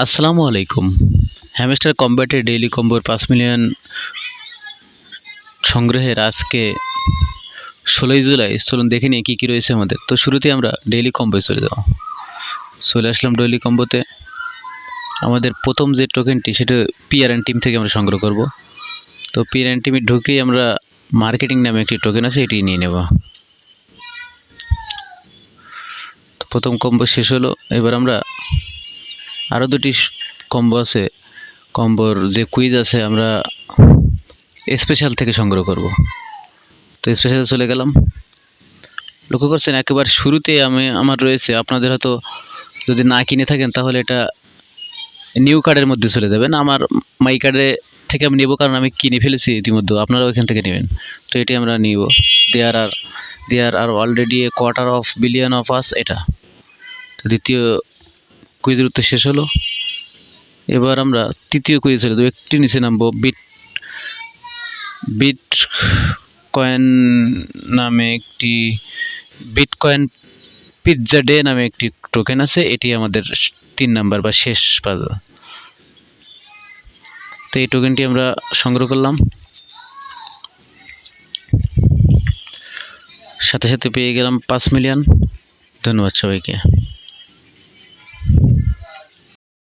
আসসালামু আলাইকুম। Hamster কম্ব্যাটের daily কম্বোর ৫ million সংগ্রহের আজকে ১৬ই জুলাই। চলুন দেখে নিই কী কী রয়েছে আমাদের। তো শুরুতেই আমরা ডেইলি কম্বোয় চলে আসলাম ডেইলি কম্বোতে। আমাদের প্রথম যে টোকেনটি সেটা পিআরএন টিম থেকে আমরা সংগ্রহ করব। তো পিআরএন টিমে ঢুকেই আমরা মার্কেটিং নামে একটি টোকেন আছে, এটি নিয়ে নেব। তো প্রথম কম্বো শেষ হলো। এবার আমরা আরও দুটি কম্বো আছে, কম্বোর যে কুইজ আছে আমরা স্পেশাল থেকে সংগ্রহ করব। তো স্পেশালে চলে গেলাম। লক্ষ্য করছেন একেবারে শুরুতে আমার রয়েছে, আপনাদের হয়তো যদি না কিনে থাকেন তাহলে এটা নিউ কার্ডের মধ্যে চলে যাবেন। আমার মাই কার্ডে থেকে আমি নেব, কারণ আমি কিনে ফেলেছি ইতিমধ্যে, আপনারাও এখান থেকে নেবেন। তো এটি আমরা নিব। There are already a quarter of billion of us. এটা তো দ্বিতীয় কুইজের উত্তর শেষ হলো। এবার আমরা তৃতীয় কুইজ চলে যাবো। একটি নিচে নামবো। বিটকয়েন নামে একটি বিটকয়েন পিৎজা ডে নামে একটি টোকেন আছে, এটি আমাদের ৩ নাম্বার বা শেষ পাজল। তো এই টোকেনটি আমরা সংগ্রহ করলাম, সাথে সাথে পেয়ে গেলাম ৫ মিলিয়ন। ধন্যবাদ সবাইকে।